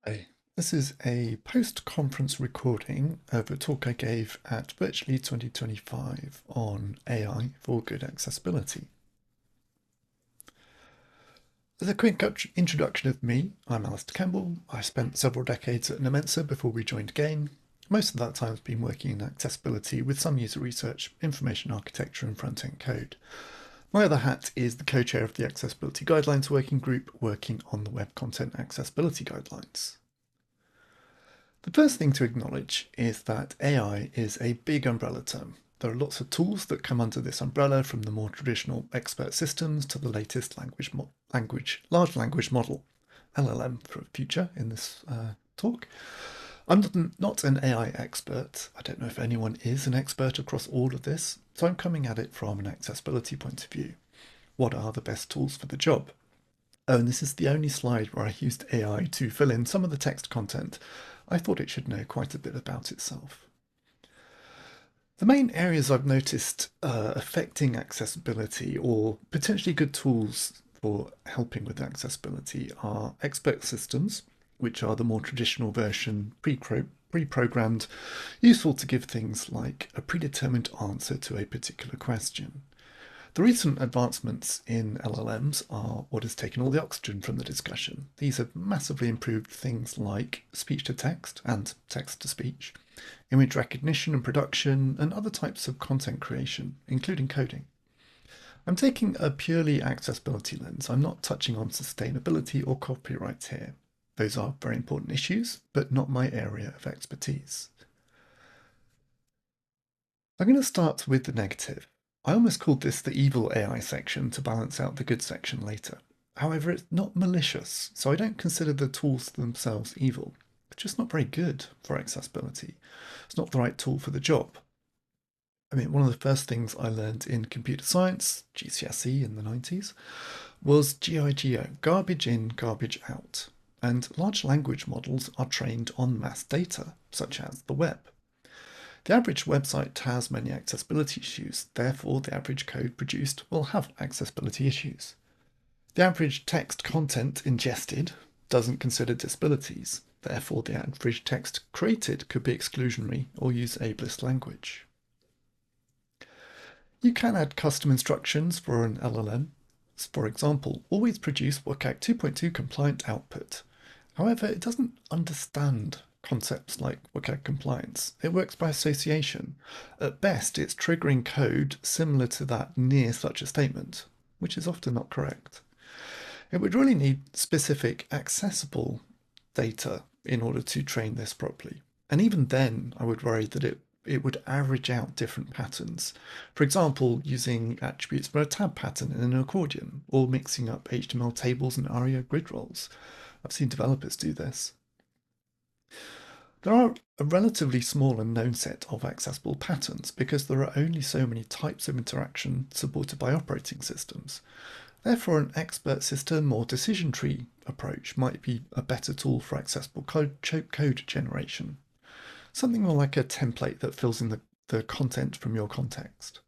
Hi, this is a post-conference recording of a talk I gave at Virtually 2025 on AI for good accessibility. As a quick introduction of me, I'm Alistair Campbell. I spent several decades at Nemensa before we joined GAIN. Most of that time has been working in accessibility with some user research, information architecture and front-end code. My other hat is the co-chair of the Accessibility Guidelines Working Group working on the Web Content Accessibility Guidelines. The first thing to acknowledge is that AI is a big umbrella term. There are lots of tools that come under this umbrella, from the more traditional expert systems to the latest large language model, LLM for future in this talk. I'm not an AI expert. I don't know if anyone is an expert across all of this, so I'm coming at it from an accessibility point of view. What are the best tools for the job? Oh, and this is the only slide where I used AI to fill in some of the text content. I thought it should know quite a bit about itself. The main areas I've noticed affecting accessibility, or potentially good tools for helping with accessibility, are expert systems, which are the more traditional version, pre-programmed, useful to give things like a predetermined answer to a particular question. The recent advancements in LLMs are what has taken all the oxygen from the discussion. These have massively improved things like speech-to-text and text-to-speech, image recognition and production, and other types of content creation, including coding. I'm taking a purely accessibility lens. I'm not touching on sustainability or copyright here. Those are very important issues, but not my area of expertise. I'm going to start with the negative. I almost called this the evil AI section to balance out the good section later. However, it's not malicious, so I don't consider the tools themselves evil. It's just not very good for accessibility. It's not the right tool for the job. I mean, one of the first things I learned in computer science, GCSE in the 90s, was GIGO, garbage in, garbage out. And large language models are trained on mass data, such as the web. The average website has many accessibility issues, therefore the average code produced will have accessibility issues. The average text content ingested doesn't consider disabilities, therefore the average text created could be exclusionary or use ableist language. You can add custom instructions for an LLM. For example, always produce WCAG 2.2 compliant output. However, it doesn't understand concepts like WCAG compliance. It works by association. At best, it's triggering code similar to that near such a statement, which is often not correct. It would really need specific accessible data in order to train this properly. And even then, I would worry that it would average out different patterns. For example, using attributes for a tab pattern in an accordion, or mixing up HTML tables and ARIA grid roles. I've seen developers do this. There are a relatively small and known set of accessible patterns because there are only so many types of interaction supported by operating systems. Therefore, an expert system or decision tree approach might be a better tool for accessible code generation. Something more like a template that fills in the content from your context.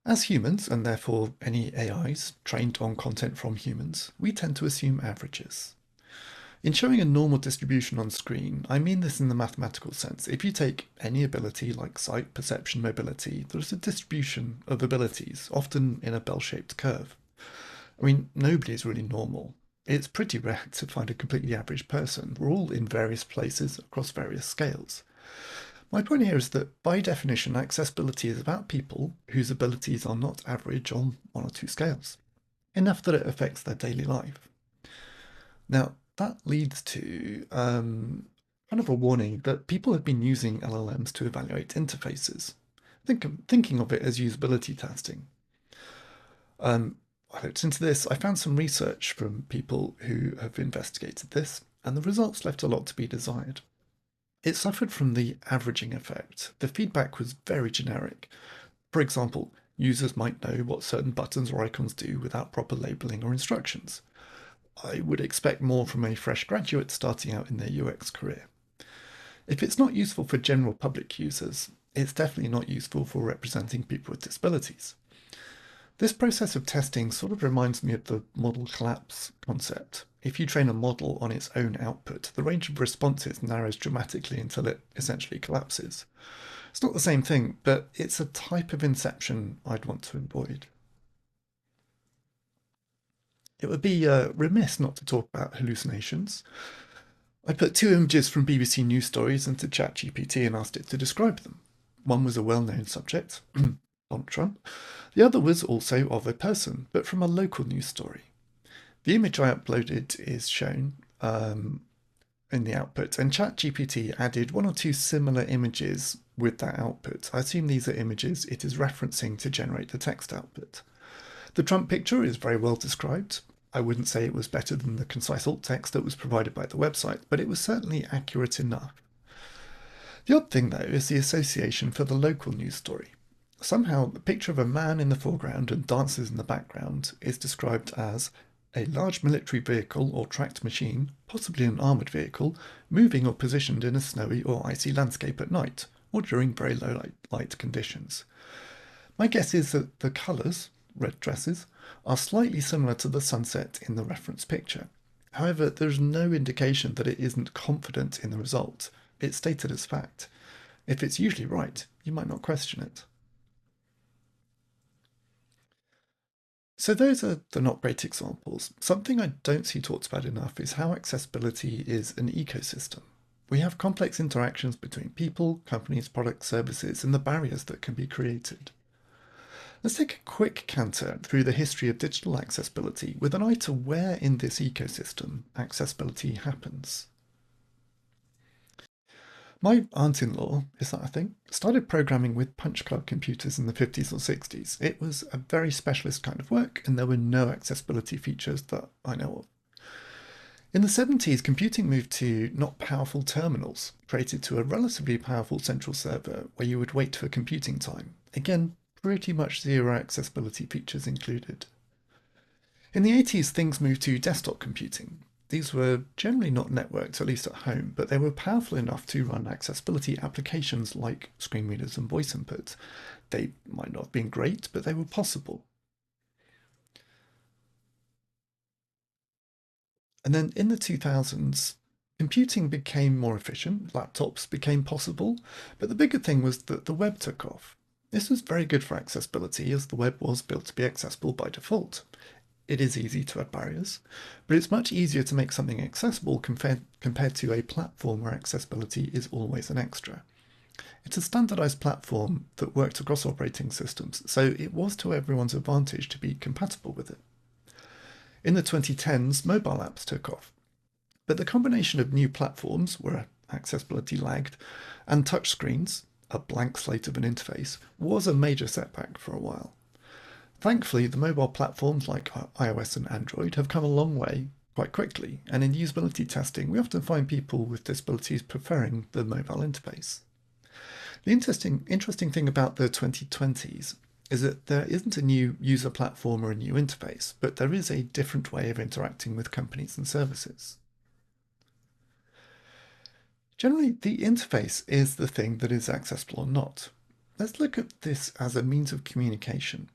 As humans, and therefore any AIs trained on content from humans, we tend to assume averages. In showing a normal distribution on screen, I mean this in the mathematical sense. If you take any ability like sight, perception, mobility, there's a distribution of abilities, often in a bell-shaped curve. I mean, nobody is really normal. It's pretty rare to find a completely average person. We're all in various places across various scales. My point here is that, by definition, accessibility is about people whose abilities are not average on one or two scales, enough that it affects their daily life. Now, that leads to kind of a warning that people have been using LLMs to evaluate interfaces. Thinking of it as usability testing. I looked into this. I found some research from people who have investigated this, and the results left a lot to be desired. It suffered from the averaging effect. The feedback was very generic. For example, users might know what certain buttons or icons do without proper labeling or instructions. I would expect more from a fresh graduate starting out in their UX career. If it's not useful for general public users, it's definitely not useful for representing people with disabilities. This process of testing sort of reminds me of the model collapse concept. If you train a model on its own output, the range of responses narrows dramatically until it essentially collapses. It's not the same thing, but it's a type of inception I'd want to avoid. It would be remiss not to talk about hallucinations. I put two images from BBC News stories into ChatGPT and asked it to describe them. One was a well-known subject, Donald Trump. The other was also of a person, but from a local news story. The image I uploaded is shown in the output, and ChatGPT added one or two similar images with that output. I assume these are images it is referencing to generate the text output. The Trump picture is very well described. I wouldn't say it was better than the concise alt text that was provided by the website, but it was certainly accurate enough. The odd thing, though, is the association for the local news story. Somehow, the picture of a man in the foreground and dancers in the background is described as a large military vehicle or tracked machine, possibly an armoured vehicle, moving or positioned in a snowy or icy landscape at night, or during very low light conditions. My guess is that the colours, red dresses, are slightly similar to the sunset in the reference picture. However, there's no indication that it isn't confident in the result. It's stated as fact. If it's usually right, you might not question it. So those are the not great examples. Something I don't see talked about enough is how accessibility is an ecosystem. We have complex interactions between people, companies, products, services, and the barriers that can be created. Let's take a quick canter through the history of digital accessibility with an eye to where in this ecosystem accessibility happens. My aunt-in-law, is that a thing? Started programming with punch card computers in the 50s or 60s. It was a very specialist kind of work, and there were no accessibility features that I know of. In the 70s, computing moved to not powerful terminals, created to a relatively powerful central server where you would wait for computing time. Again, pretty much zero accessibility features included. In the 80s, things moved to desktop computing. These were generally not networked, at least at home, but they were powerful enough to run accessibility applications like screen readers and voice input. They might not have been great, but they were possible. And then in the 2000s, computing became more efficient, laptops became possible, but the bigger thing was that the web took off. This was very good for accessibility as the web was built to be accessible by default. It is easy to add barriers, but it's much easier to make something accessible compared to a platform where accessibility is always an extra. It's a standardized platform that worked across operating systems, so it was to everyone's advantage to be compatible with it. In the 2010s, mobile apps took off, but the combination of new platforms, where accessibility lagged, and touchscreens, a blank slate of an interface, was a major setback for a while. Thankfully, the mobile platforms like iOS and Android have come a long way quite quickly, and in usability testing, we often find people with disabilities preferring the mobile interface. The interesting thing about the 2020s is that there isn't a new user platform or a new interface, but there is a different way of interacting with companies and services. Generally, the interface is the thing that is accessible or not. Let's look at this as a means of communication.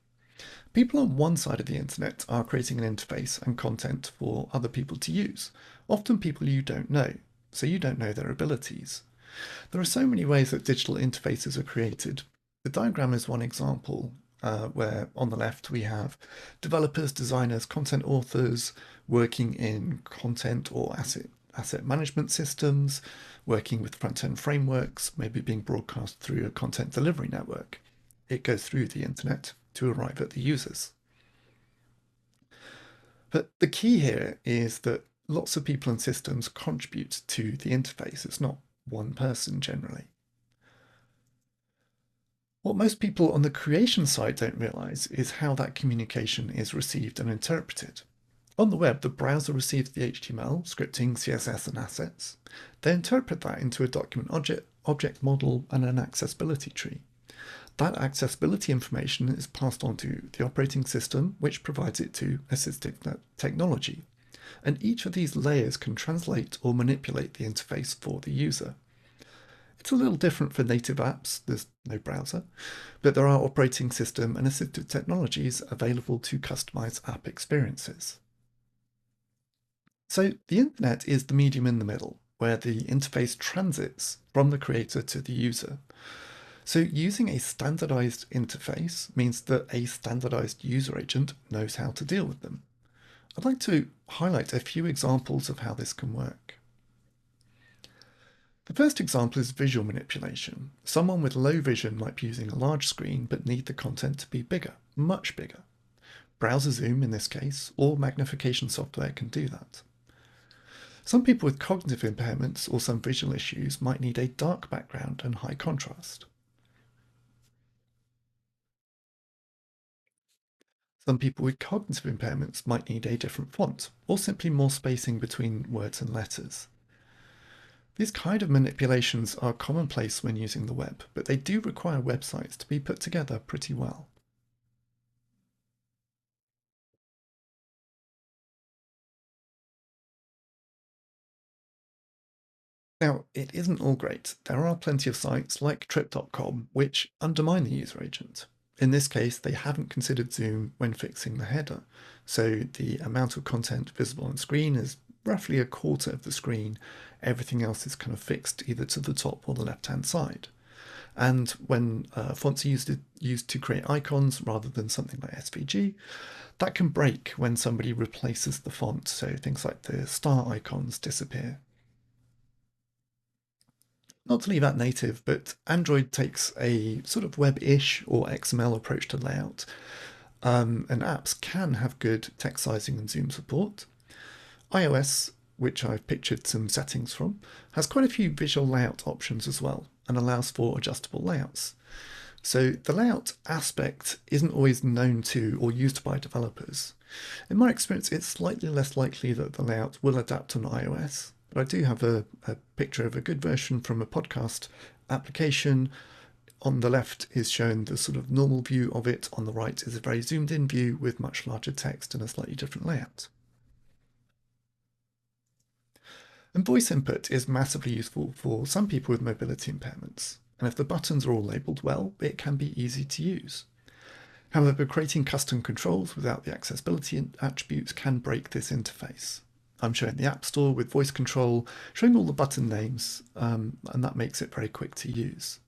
People on one side of the internet are creating an interface and content for other people to use, often people you don't know, so you don't know their abilities. There are so many ways that digital interfaces are created. The diagram is one example, where on the left we have developers, designers, content authors working in content or asset management systems, working with front-end frameworks, maybe being broadcast through a content delivery network. It goes through the internet to arrive at the users. But the key here is that lots of people and systems contribute to the interface. It's not one person generally. What most people on the creation side don't realize is how that communication is received and interpreted. On the web, the browser receives the HTML, scripting, CSS, and assets. They interpret that into a document object model and an accessibility tree. That accessibility information is passed on to the operating system, which provides it to assistive technology. And each of these layers can translate or manipulate the interface for the user. It's a little different for native apps, there's no browser, but there are operating system and assistive technologies available to customize app experiences. So the internet is the medium in the middle, where the interface transits from the creator to the user. So using a standardized interface means that a standardized user agent knows how to deal with them. I'd like to highlight a few examples of how this can work. The first example is visual manipulation. Someone with low vision might be using a large screen but need the content to be bigger, much bigger. Browser zoom in this case, or magnification software can do that. Some people with cognitive impairments or some visual issues might need a dark background and high contrast. Some people with cognitive impairments might need a different font, or simply more spacing between words and letters. These kind of manipulations are commonplace when using the web, but they do require websites to be put together pretty well. Now, it isn't all great. There are plenty of sites like trip.com which undermine the user agent. In this case, they haven't considered zoom when fixing the header, so the amount of content visible on screen is roughly a quarter of the screen. Everything else is kind of fixed either to the top or the left-hand side. And when fonts are used to create icons rather than something like SVG, that can break when somebody replaces the font, so things like the star icons disappear. Not to leave out native, but Android takes a sort of web-ish or XML approach to layout, and apps can have good text sizing and zoom support. iOS, which I've pictured some settings from, has quite a few visual layout options as well, and allows for adjustable layouts. So the layout aspect isn't always known to or used by developers. In my experience, it's slightly less likely that the layout will adapt on iOS, but I do have a picture of a good version from a podcast application. On the left is shown the sort of normal view of it. On the right is a very zoomed in view with much larger text and a slightly different layout. And voice input is massively useful for some people with mobility impairments. And if the buttons are all labelled well, it can be easy to use. However, creating custom controls without the accessibility attributes can break this interface. I'm showing the App Store with voice control, showing all the button names, and that makes it very quick to use.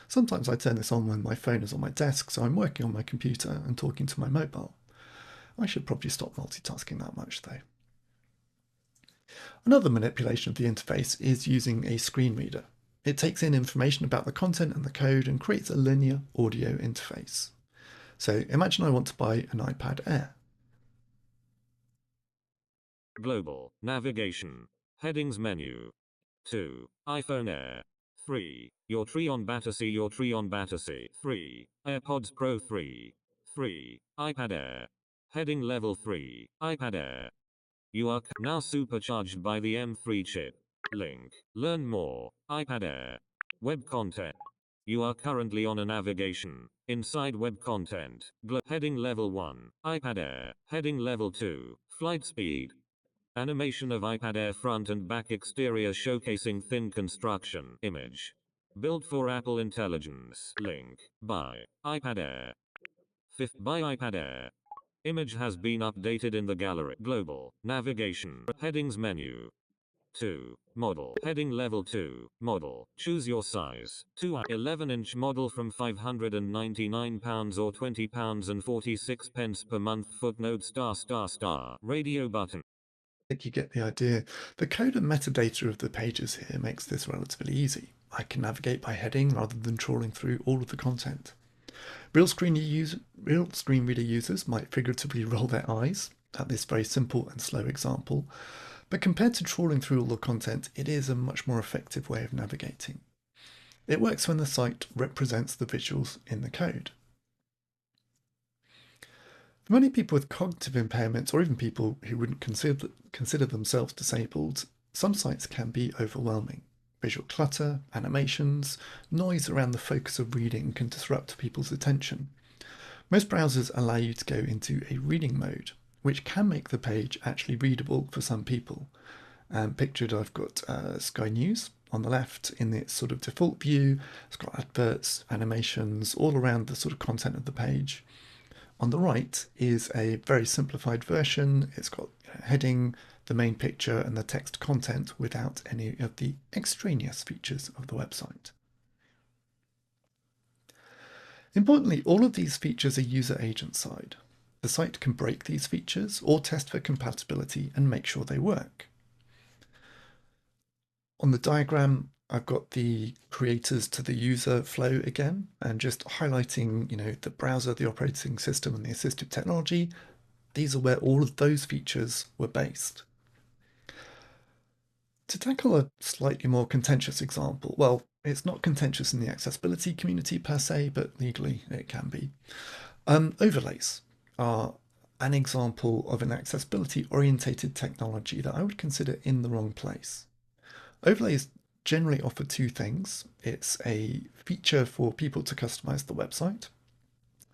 Sometimes I turn this on when my phone is on my desk, so I'm working on my computer and talking to my mobile. I should probably stop multitasking that much though. Another manipulation of the interface is using a screen reader. It takes in information about the content and the code and creates a linear audio interface. So imagine I want to buy an iPad Air. Global navigation. Headings menu. 2. iPhone Air. 3. Your tree on Battersea. Your tree on Battersea. 3. AirPods Pro 3. 3. iPad Air. Heading level 3. iPad Air. You are now supercharged by the M3 chip. Link. Learn more. iPad Air. Web content. You are currently on a navigation. Inside web content. Heading level 1. iPad Air. Heading level 2. Flight speed. Animation of iPad Air front and back exterior showcasing thin construction. Image. Built for Apple Intelligence. Link. Buy. iPad Air. 5th Buy iPad Air. Image has been updated in the gallery. Global. Navigation. Headings menu. 2. Model. Heading level 2. Model. Choose your size. 11-inch model from £599 or £20 and 46 pence per month. Footnote ****. Radio button. I think you get the idea. The code and metadata of the pages here makes this relatively easy. I can navigate by heading rather than trawling through all of the content. Real screen reader users might figuratively roll their eyes at this very simple and slow example, but compared to trawling through all the content, it is a much more effective way of navigating. It works when the site represents the visuals in the code. For many people with cognitive impairments, or even people who wouldn't consider themselves disabled, some sites can be overwhelming. Visual clutter, animations, noise around the focus of reading can disrupt people's attention. Most browsers allow you to go into a reading mode, which can make the page actually readable for some people. Pictured, I've got Sky News on the left in its sort of default view. It's got adverts, animations, all around the sort of content of the page. On the right is a very simplified version. It's got heading, the main picture, and the text content without any of the extraneous features of the website. Importantly, all of these features are user agent side. The site can break these features or test for compatibility and make sure they work. On the diagram, I've got the creators to the user flow again, and just highlighting, the browser, the operating system, and the assistive technology. These are where all of those features were based. To tackle a slightly more contentious example, well, it's not contentious in the accessibility community per se, but legally it can be. Overlays are an example of an accessibility orientated technology that I would consider in the wrong place. Overlays generally offer two things. It's a feature for people to customize the website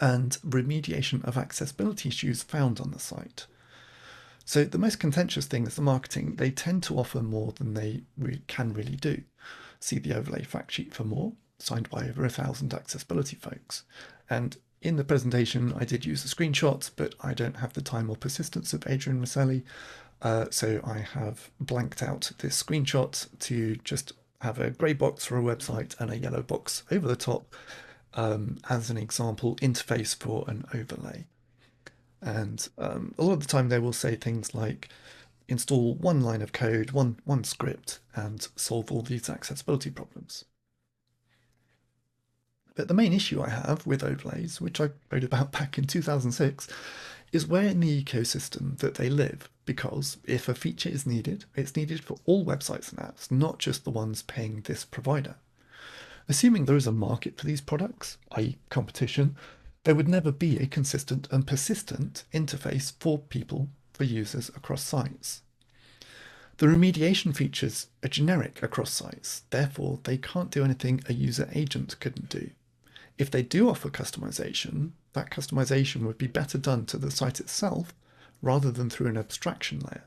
and remediation of accessibility issues found on the site. So the most contentious thing is the marketing. They tend to offer more than they can really do. See the overlay fact sheet for more, signed by over 1,000 accessibility folks. And in the presentation, I did use the screenshots, but I don't have the time or persistence of Adrian Rosselli. So I have blanked out this screenshot to just have a grey box for a website and a yellow box over the top as an example interface for an overlay. And a lot of the time they will say things like install one line of code, one script, and solve all these accessibility problems. But the main issue I have with overlays, which I wrote about back in 2006, is where in the ecosystem that they live, because if a feature is needed, it's needed for all websites and apps, not just the ones paying this provider. Assuming there is a market for these products, i.e. competition, there would never be a consistent and persistent interface for users across sites. The remediation features are generic across sites, therefore they can't do anything a user agent couldn't do. If they do offer customization, that customization would be better done to the site itself rather than through an abstraction layer.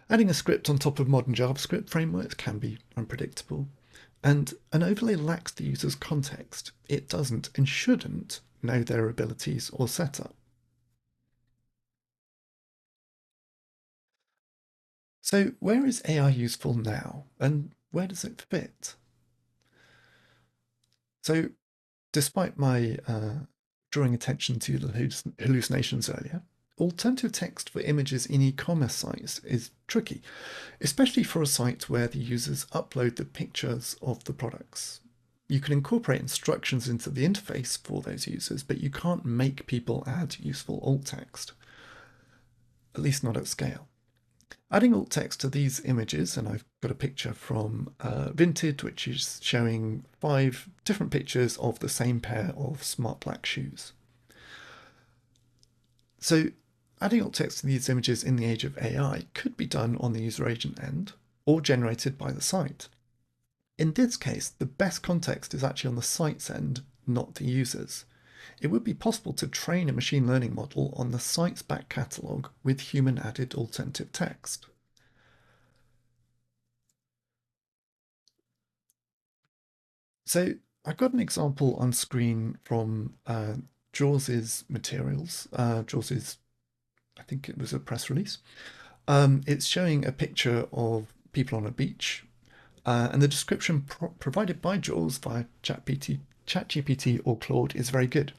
Adding a script on top of modern JavaScript frameworks can be unpredictable, and an overlay lacks the user's context. It doesn't and shouldn't know their abilities or setup. So where is AI useful now, and where does it fit? So despite my drawing attention to the hallucinations earlier, alternative text for images in e-commerce sites is tricky, especially for a site where the users upload the pictures of the products. You can incorporate instructions into the interface for those users, but you can't make people add useful alt text, at least not at scale. Adding alt text to these images, and I've got a picture from Vinted, which is showing 5 different pictures of the same pair of smart black shoes. So adding alt text to these images in the age of AI could be done on the user agent end or generated by the site. In this case, the best context is actually on the site's end, not the user's. It would be possible to train a machine learning model on the site's back catalogue with human-added alternative text. So I've got an example on screen from JAWS's materials. JAWS's, I think it was a press release. It's showing a picture of people on a beach, and the description provided by JAWS via ChatGPT or Claude is very good.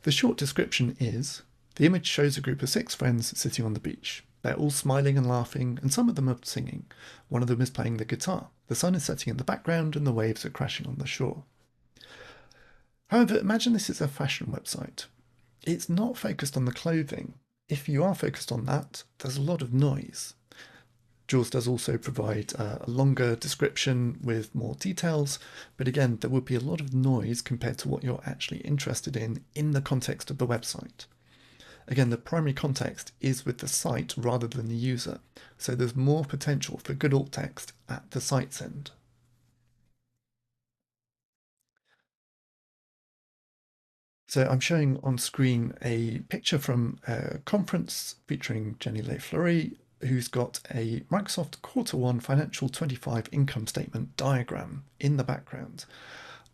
The short description is, the image shows a group of 6 friends sitting on the beach. They're all smiling and laughing, and some of them are singing. One of them is playing the guitar. The sun is setting in the background, and the waves are crashing on the shore. However, imagine this is a fashion website. It's not focused on the clothing. If you are focused on that, there's a lot of noise. JAWS does also provide a longer description with more details, but again, there would be a lot of noise compared to what you're actually interested in the context of the website. Again, the primary context is with the site rather than the user, so there's more potential for good alt text at the site's end. So I'm showing on screen a picture from a conference featuring Jenny Le Fleury, who's got a Microsoft Q1 Financial 25 income statement diagram in the background.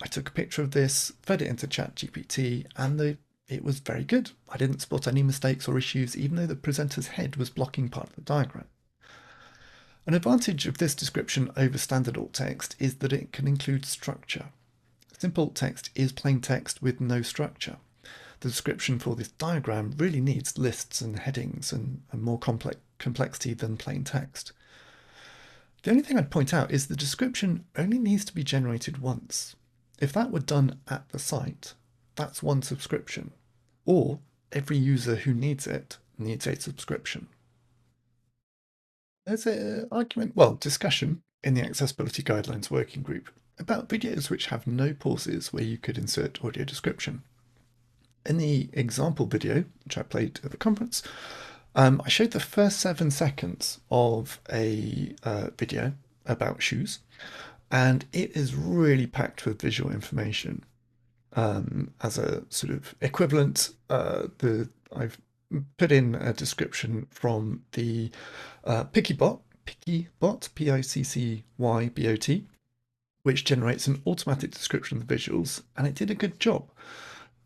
I took a picture of this, fed it into ChatGPT, and it was very good. I didn't spot any mistakes or issues, even though the presenter's head was blocking part of the diagram. An advantage of this description over standard alt text is that it can include structure. Simple alt text is plain text with no structure. The description for this diagram really needs lists and headings and more complexity than plain text. The only thing I'd point out is the description only needs to be generated once. If that were done at the site, that's one subscription, or every user who needs it needs a subscription. There's discussion in the Accessibility Guidelines Working Group about videos which have no pauses where you could insert audio description. In the example video, which I played at the conference, I showed the first 7 seconds of a video about shoes, and it is really packed with visual information. As a sort of equivalent, I've put in a description from the Picceybot, Picceybot, which generates an automatic description of the visuals, and it did a good job.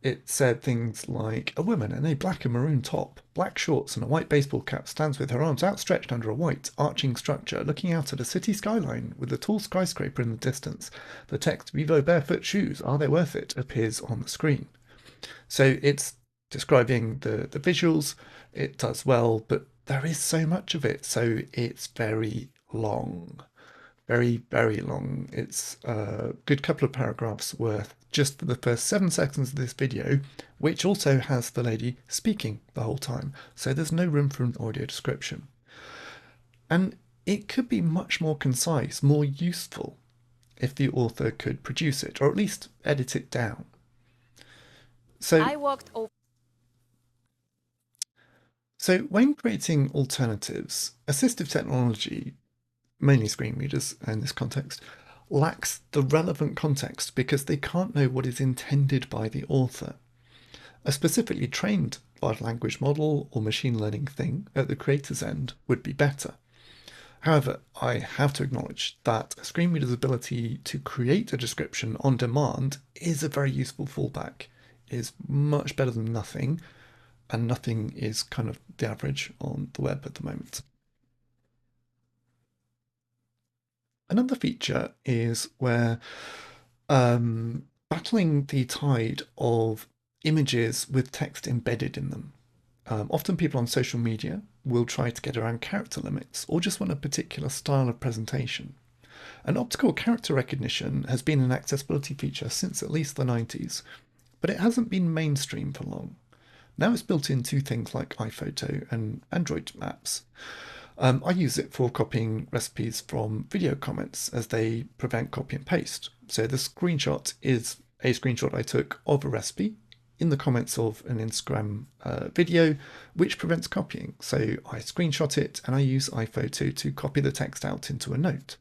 It said things like, a woman in a black and maroon top, black shorts and a white baseball cap stands with her arms outstretched under a white, arching structure, looking out at a city skyline with a tall skyscraper in the distance. The text, Vivo barefoot shoes, are they worth it, appears on the screen. So it's describing the visuals, it does well, but there is so much of it, so it's very long. Very, very long. It's a good couple of paragraphs worth just for the first 7 seconds of this video, which also has the lady speaking the whole time, so there's no room for an audio description. And it could be much more concise, more useful, if the author could produce it, or at least edit it down. So when creating alternatives, assistive technology, mainly screen readers in this context, lacks the relevant context because they can't know what is intended by the author. A specifically trained large language model or machine learning thing at the creator's end would be better. However, I have to acknowledge that a screen reader's ability to create a description on demand is a very useful fallback. It is much better than nothing, and nothing is kind of the average on the web at the moment. Another feature is where battling the tide of images with text embedded in them. Often people on social media will try to get around character limits or just want a particular style of presentation. And optical character recognition has been an accessibility feature since at least the 90s, but it hasn't been mainstream for long. Now it's built into things like iPhoto and Android maps. I use it for copying recipes from video comments as they prevent copy and paste. So the screenshot is a screenshot I took of a recipe in the comments of an Instagram video, which prevents copying. So I screenshot it and I use iPhoto to copy the text out into a note.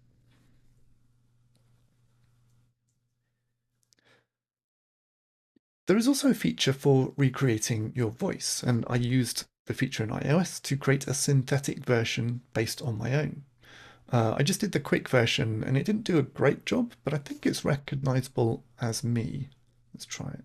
There is also a feature for recreating your voice, and I used the feature in iOS to create a synthetic version based on my own. I just did the quick version and it didn't do a great job, but I think it's recognizable as me. Let's try it.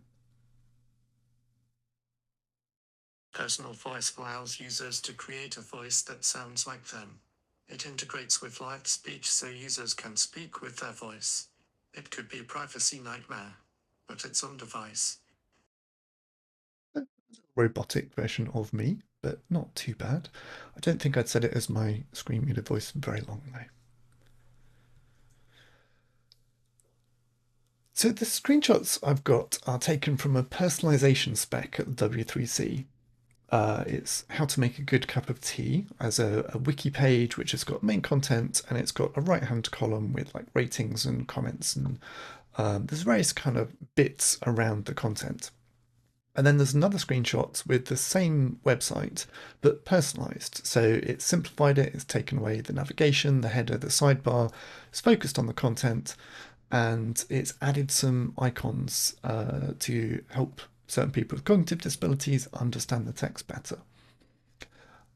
Personal Voice allows users to create a voice that sounds like them. It integrates with live speech so users can speak with their voice. It could be a privacy nightmare, but it's on device. Robotic version of me, but not too bad. I don't think I'd set it as my screen reader voice for very long though. So the screenshots I've got are taken from a personalization spec at the W3C. It's how to make a good cup of tea as a wiki page, which has got main content and it's got a right-hand column with like ratings and comments, and there's various kind of bits around the content. And then there's another screenshot with the same website, but personalized. So it's simplified it, it's taken away the navigation, the header, the sidebar, it's focused on the content, and it's added some icons to help certain people with cognitive disabilities understand the text better.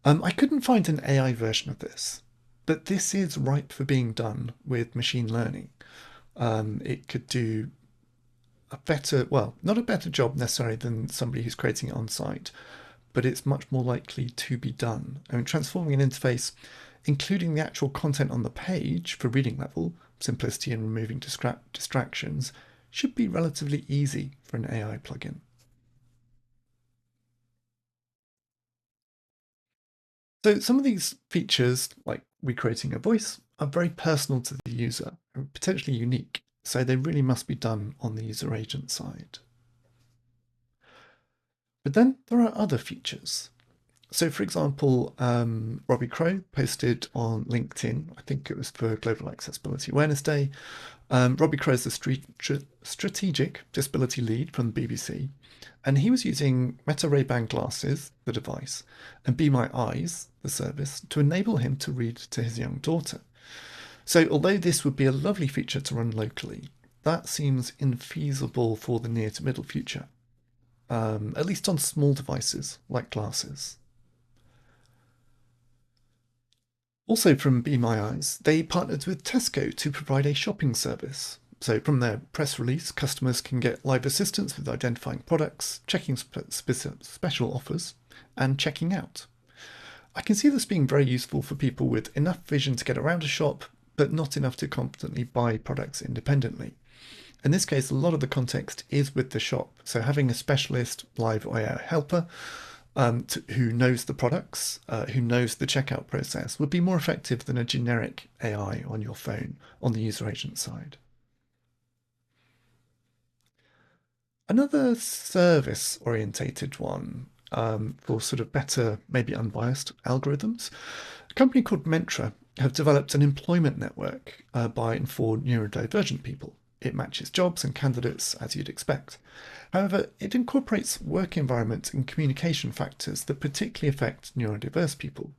I couldn't find an AI version of this, but this is ripe for being done with machine learning. It could do a better, well, not a better job necessarily than somebody who's creating it on site, but it's much more likely to be done. I mean, transforming an interface, including the actual content on the page for reading level, simplicity and removing distractions, should be relatively easy for an AI plugin. So some of these features, like recreating a voice, are very personal to the user and potentially unique, so they really must be done on the user agent side. But then there are other features. So for example, Robbie Crow posted on LinkedIn, I think it was for Global Accessibility Awareness Day. Robbie Crow is the strategic disability lead from the BBC, and he was using Meta Ray-Ban glasses, the device, and Be My Eyes, the service, to enable him to read to his young daughter. So although this would be a lovely feature to run locally, that seems infeasible for the near to middle future, at least on small devices like glasses. Also from Be My Eyes, they partnered with Tesco to provide a shopping service. So from their press release, customers can get live assistance with identifying products, checking special offers, and checking out. I can see this being very useful for people with enough vision to get around a shop, but not enough to competently buy products independently. In this case, a lot of the context is with the shop, so having a specialist live AI helper who knows the products, who knows the checkout process, would be more effective than a generic AI on your phone on the user agent side. Another service-orientated one for sort of better, maybe unbiased algorithms, a company called Mentra have developed an employment network by and for neurodivergent people. It matches jobs and candidates as you'd expect. However, it incorporates work environment and communication factors that particularly affect neurodiverse people.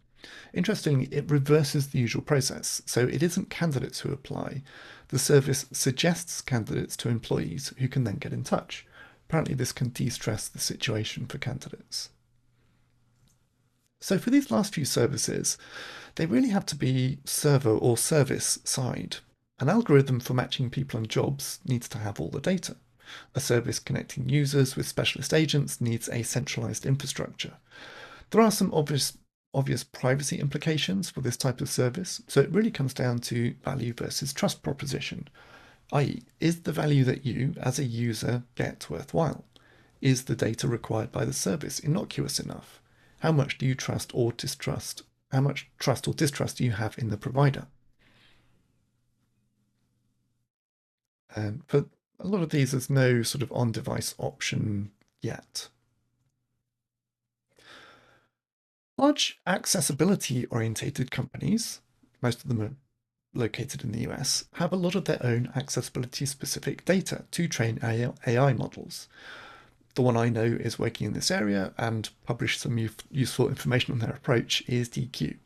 Interestingly, it reverses the usual process, so it isn't candidates who apply. The service suggests candidates to employees who can then get in touch. Apparently, this can de-stress the situation for candidates. So for these last few services, they really have to be server or service side. An algorithm for matching people and jobs needs to have all the data. A service connecting users with specialist agents needs a centralized infrastructure. There are some obvious privacy implications for this type of service, so it really comes down to value versus trust proposition, i.e., is the value that you, as a user, get worthwhile? Is the data required by the service innocuous enough? How much do you trust or distrust? How much trust or distrust do you have in the provider? And for a lot of these, there's no sort of on-device option yet. Large accessibility-orientated companies, most of them are located in the US, have a lot of their own accessibility-specific data to train AI models. The one I know is working in this area and published some useful information on their approach is Deque.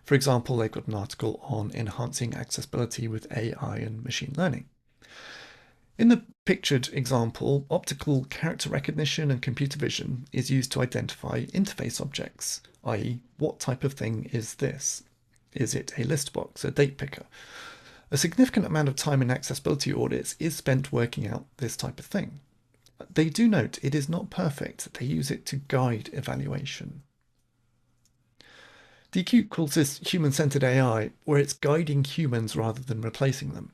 For example, they've got an article on enhancing accessibility with AI and machine learning. In the pictured example, optical character recognition and computer vision is used to identify interface objects, i.e., what type of thing is this? Is it a list box, a date picker? A significant amount of time in accessibility audits is spent working out this type of thing. They do note it is not perfect. They use it to guide evaluation. Deque calls this human-centered AI, where it's guiding humans rather than replacing them.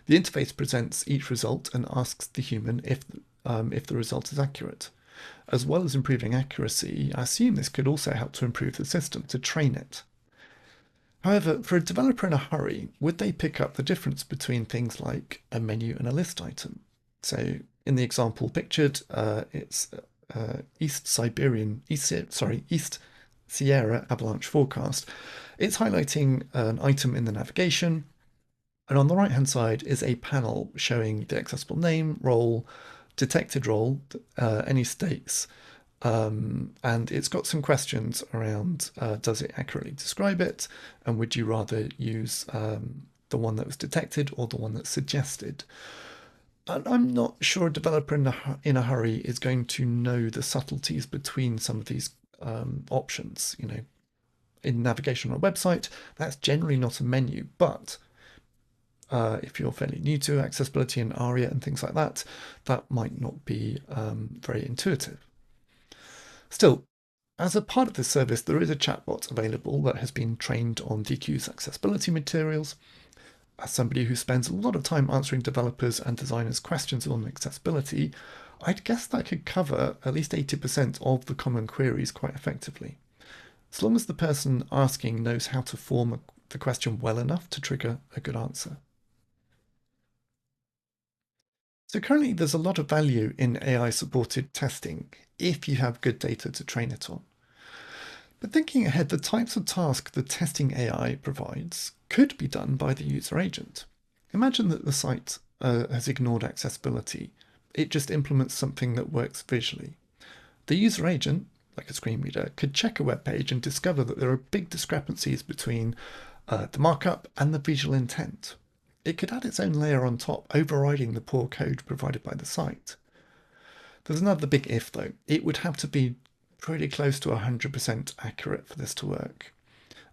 The interface presents each result and asks the human if the result is accurate. As well as improving accuracy, I assume this could also help to improve the system, to train it. However, for a developer in a hurry, would they pick up the difference between things like a menu and a list item? So in the example pictured, it's East Sierra avalanche forecast. It's highlighting an item in the navigation, and on the right-hand side is a panel showing the accessible name, role, detected role, any stakes, and it's got some questions around does it accurately describe it, and would you rather use the one that was detected or the one that's suggested? And I'm not sure a developer in a hurry is going to know the subtleties between some of these options. in navigation on a website, that's generally not a menu, but if you're fairly new to accessibility and ARIA and things like that, that might not be very intuitive. Still, as a part of this service, there is a chatbot available that has been trained on Deque's accessibility materials. As somebody who spends a lot of time answering developers and designers' questions on accessibility, I'd guess that could cover at least 80% of the common queries quite effectively. As long as the person asking knows how to form the question well enough to trigger a good answer. So currently there's a lot of value in AI-supported testing if you have good data to train it on. But thinking ahead, the types of tasks the testing AI provides could be done by the user agent. Imagine that the site has ignored accessibility. It just implements something that works visually. The user agent, like a screen reader, could check a web page and discover that there are big discrepancies between the markup and the visual intent. It could add its own layer on top, overriding the poor code provided by the site. There's another big if though. It would have to be pretty close to 100% accurate for this to work.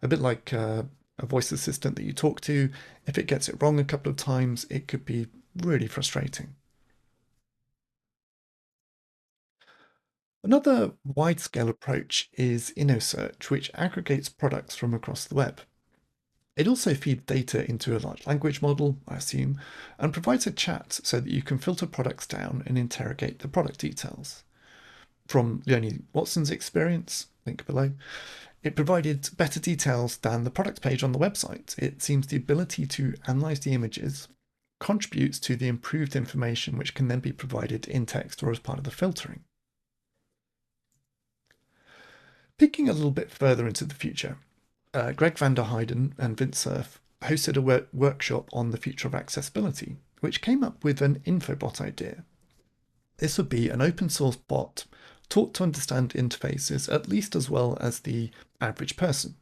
A bit like a voice assistant that you talk to. If it gets it wrong a couple of times, it could be really frustrating. Another wide-scale approach is InnoSearch, which aggregates products from across the web. It also feeds data into a large language model, I assume, and provides a chat so that you can filter products down and interrogate the product details. From Leonie Watson's experience, link below, it provided better details than the product page on the website. It seems the ability to analyze the images contributes to the improved information which can then be provided in text or as part of the filtering. Peeking a little bit further into the future, Greg van der Heijden and Vint Cerf hosted a workshop on the future of accessibility, which came up with an infobot idea. This would be an open source bot taught to understand interfaces at least as well as the average person.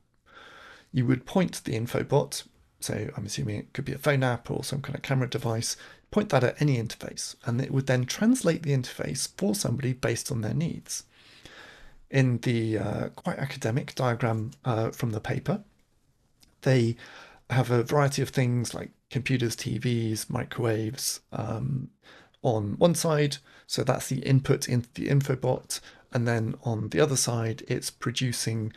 You would point the infobot, so I'm assuming it could be a phone app or some kind of camera device, point that at any interface, and it would then translate the interface for somebody based on their needs. In the quite academic diagram from the paper, they have a variety of things like computers, TVs, microwaves on one side. So that's the input into the infobot. And then on the other side, it's producing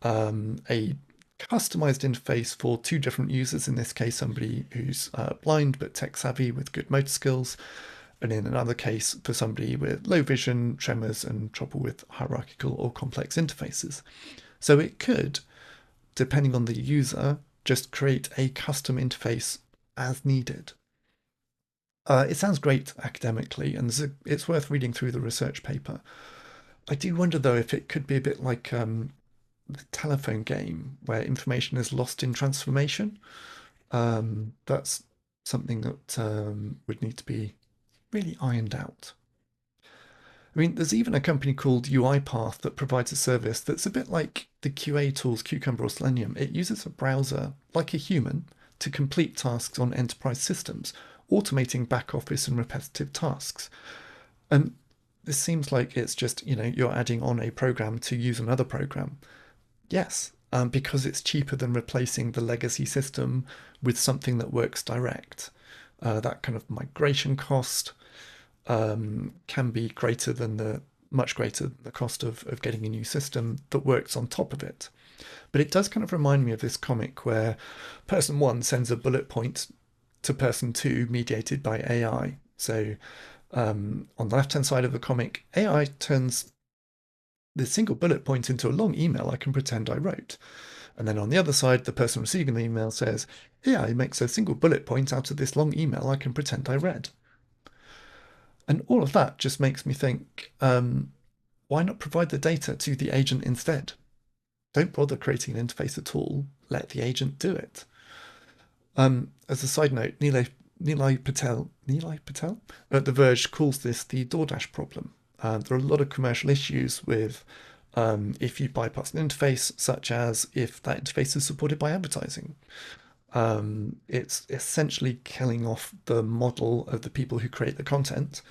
a customized interface for two different users. In this case, somebody who's blind but tech savvy with good motor skills. And in another case, for somebody with low vision, tremors, and trouble with hierarchical or complex interfaces. So it could, depending on the user, just create a custom interface as needed. It sounds great academically, and it's worth reading through the research paper. I do wonder, though, if it could be a bit like the telephone game, where information is lost in transformation. That's something that would need to be really ironed out. I mean, there's even a company called UiPath that provides a service that's a bit like the QA tools Cucumber or Selenium. It uses a browser like a human to complete tasks on enterprise systems, automating back office and repetitive tasks. And this seems like it's just, you're adding on a program to use another program. Yes, because it's cheaper than replacing the legacy system with something that works direct. That kind of migration cost can be much greater than the cost of getting a new system that works on top of it. But it does kind of remind me of this comic where person 1 sends a bullet point to person 2 mediated by AI. So on the left-hand side of the comic, AI turns the single bullet point into a long email I can pretend I wrote. And then on the other side, the person receiving the email says, AI makes a single bullet point out of this long email I can pretend I read. And all of that just makes me think, why not provide the data to the agent instead? Don't bother creating an interface at all. Let the agent do it. As a side note, Nilay Patel at The Verge calls this the DoorDash problem. There are a lot of commercial issues with if you bypass an interface, such as if that interface is supported by advertising. It's essentially killing off the model of the people who create the content.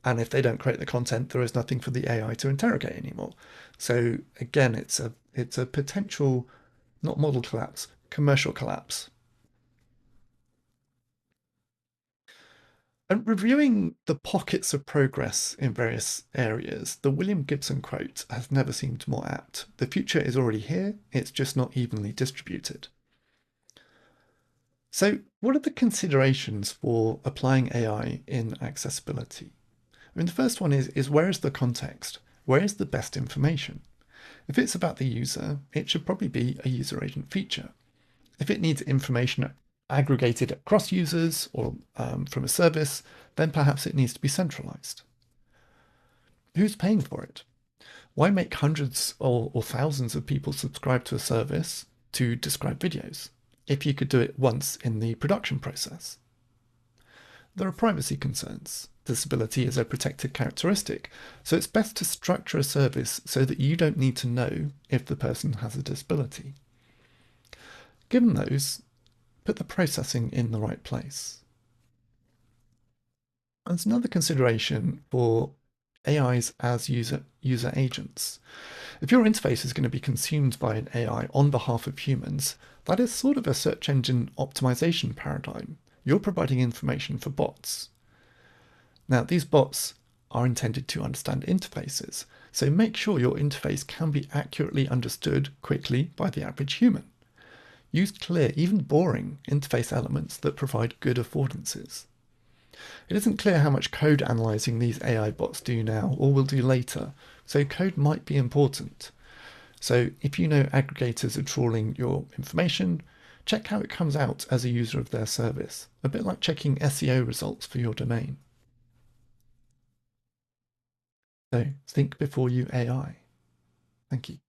And if they don't create the content, there is nothing for the AI to interrogate anymore. So again, it's a potential not model collapse, commercial collapse. And reviewing the pockets of progress in various areas, the William Gibson quote has never seemed more apt. The future is already here, it's just not evenly distributed. So, what are the considerations for applying AI in accessibility? I mean, the first one is where is the context? Where is the best information? If it's about the user, it should probably be a user agent feature. If it needs information aggregated across users or from a service, then perhaps it needs to be centralized. Who's paying for it? Why make hundreds or thousands of people subscribe to a service to describe videos if you could do it once in the production process? There are privacy concerns. Disability is a protected characteristic, so it's best to structure a service so that you don't need to know if the person has a disability. Given those, put the processing in the right place. There's another consideration for AIs as user agents. If your interface is going to be consumed by an AI on behalf of humans, that is sort of a search engine optimization paradigm. You're providing information for bots. Now, these bots are intended to understand interfaces, so make sure your interface can be accurately understood quickly by the average human. Use clear, even boring, interface elements that provide good affordances. It isn't clear how much code analyzing these AI bots do now or will do later, so code might be important. So if you know aggregators are trawling your information, check how it comes out as a user of their service, a bit like checking SEO results for your domain. So think before you AI. Thank you.